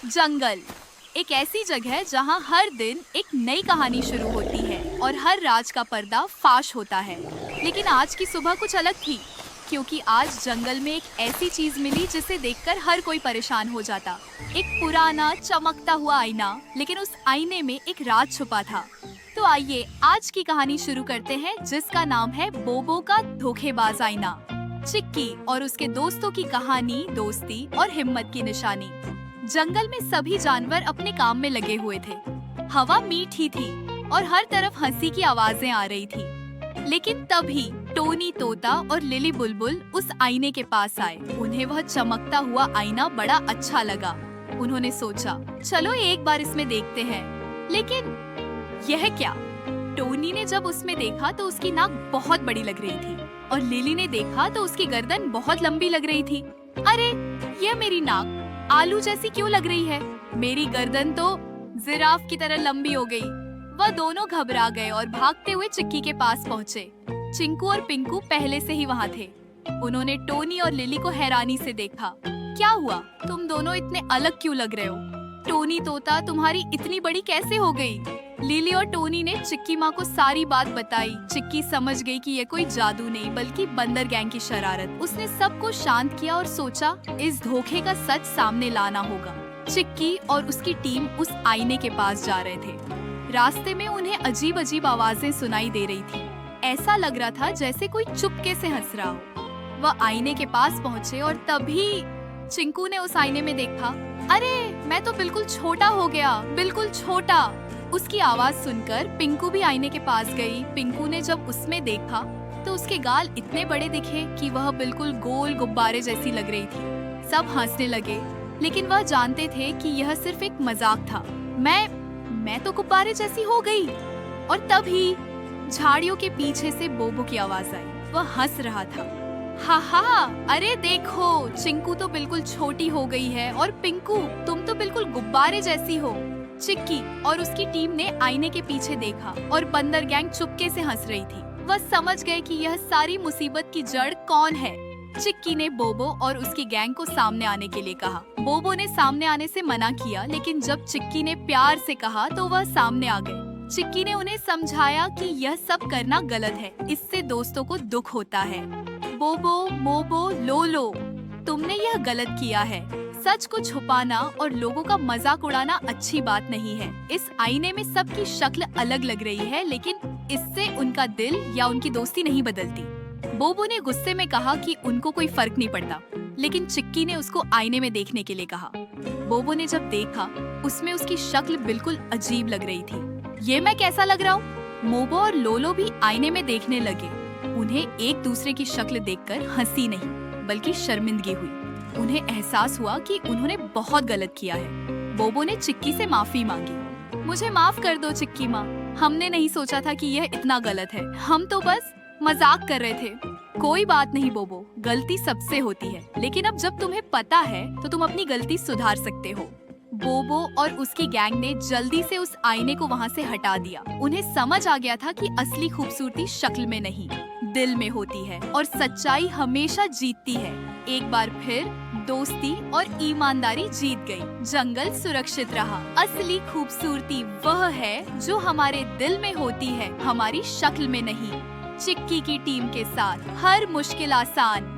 जंगल एक ऐसी जगह है जहाँ हर दिन एक नई कहानी शुरू होती है और हर राज का पर्दा फाश होता है। लेकिन आज की सुबह कुछ अलग थी, क्योंकि आज जंगल में एक ऐसी चीज मिली जिसे देखकर हर कोई परेशान हो जाता। एक पुराना चमकता हुआ आईना, लेकिन उस आईने में एक राज छुपा था। तो आइए आज की कहानी शुरू करते हैं, जिसका नाम है बोबो का धोखेबाज आईना। चिक्की और उसके दोस्तों की कहानी, दोस्ती और हिम्मत की निशानी। जंगल में सभी जानवर अपने काम में लगे हुए थे। हवा मीठी थी और हर तरफ हंसी की आवाजें आ रही थी। लेकिन तभी टोनी तोता और लिली बुलबुल उस आईने के पास आए। उन्हें वह चमकता हुआ आईना बड़ा अच्छा लगा। उन्होंने सोचा, चलो एक बार इसमें देखते हैं। लेकिन यह क्या? टोनी ने जब उसमें देखा तो उसकी नाक बहुत बड़ी लग रही थी और लिली ने देखा तो उसकी गर्दन बहुत लंबी लग रही थी। अरे, यह मेरी नाक आलू जैसी क्यों लग रही है? मेरी गर्दन तो जिराफ की तरह लंबी हो गई। वह दोनों घबरा गए और भागते हुए चिक्की के पास पहुँचे। चिंकू और पिंकू पहले से ही वहाँ थे। उन्होंने टोनी और लिली को हैरानी से देखा। क्या हुआ? तुम दोनों इतने अलग क्यों लग रहे हो? टोनी तोता, तुम्हारी इतनी बड़ी कैसे हो गई? लिली और टोनी ने चिक्की माँ को सारी बात बताई। चिक्की समझ गई कि ये कोई जादू नहीं बल्कि बंदर गैंग की शरारत। उसने सबको शांत किया और सोचा, इस धोखे का सच सामने लाना होगा। चिक्की और उसकी टीम उस आईने के पास जा रहे थे। रास्ते में उन्हें अजीब अजीब आवाजें सुनाई दे रही थी। ऐसा लग रहा था जैसे कोई चुपके से हंस रहा हो। वह आईने के पास पहुँचे और तभी चिंकू ने उस आईने में देखा। अरे, मैं तो बिल्कुल छोटा हो गया, बिल्कुल छोटा। उसकी आवाज सुनकर पिंकू भी आईने के पास गई। पिंकू ने जब उसमें देखा तो उसके गाल इतने बड़े दिखे कि वह बिल्कुल गोल गुब्बारे जैसी लग रही थी। सब हंसने लगे, लेकिन वह जानते थे कि यह सिर्फ एक मजाक था। मैं तो गुब्बारे जैसी हो गई। और तभी झाड़ियों के पीछे से बोबो की आवाज आई। वह हंस रहा था। हा, अरे देखो, चिंकू तो बिल्कुल छोटी हो गई है और पिंकू, तुम तो बिल्कुल गुब्बारे जैसी हो। चिक्की और उसकी टीम ने आईने के पीछे देखा और बंदर गैंग चुपके से हंस रही थी। वह समझ गए कि यह सारी मुसीबत की जड़ कौन है। चिक्की ने बोबो और उसकी गैंग को सामने आने के लिए कहा। बोबो ने सामने आने से मना किया, लेकिन जब चिक्की ने प्यार से कहा तो वह सामने आ गए। चिक्की ने उन्हें समझाया कि यह सब करना गलत है, इससे दोस्तों को दुख होता है। बोबो, मोबो, लोलो, तुमने यह गलत किया है। सच को छुपाना और लोगों का मजाक उड़ाना अच्छी बात नहीं है। इस आईने में सबकी शक्ल अलग लग रही है, लेकिन इससे उनका दिल या उनकी दोस्ती नहीं बदलती। बोबो ने गुस्से में कहा कि उनको कोई फर्क नहीं पड़ता, लेकिन चिक्की ने उसको आईने में देखने के लिए कहा। बोबो ने जब देखा, उसमें उसकी शक्ल बिल्कुल अजीब लग रही थी। ये मैं कैसा लग रहा हूँ? मोबो और लोलो भी आईने में देखने लगे। उन्हें एक दूसरे की शक्ल देखकर हंसी नहीं बल्कि शर्मिंदगी हुई। उन्हें एहसास हुआ कि उन्होंने बहुत गलत किया है। बोबो ने चिक्की से माफी मांगी। मुझे माफ कर दो चिक्की माँ, हमने नहीं सोचा था कि यह इतना गलत है। हम तो बस मजाक कर रहे थे। कोई बात नहीं बोबो, गलती सबसे होती है, लेकिन अब जब तुम्हें पता है तो तुम अपनी गलती सुधार सकते हो। बोबो और उसकी गैंग ने जल्दी से उस आईने को वहाँ से हटा दिया। उन्हें समझ आ गया था कि असली खूबसूरती शक्ल में नहीं, दिल में होती है और सच्चाई हमेशा जीतती है। एक बार फिर दोस्ती और ईमानदारी जीत गई। जंगल सुरक्षित रहा। असली खूबसूरती वह है जो हमारे दिल में होती है, हमारी शक्ल में नहीं। चिक्की की टीम के साथ हर मुश्किल आसान।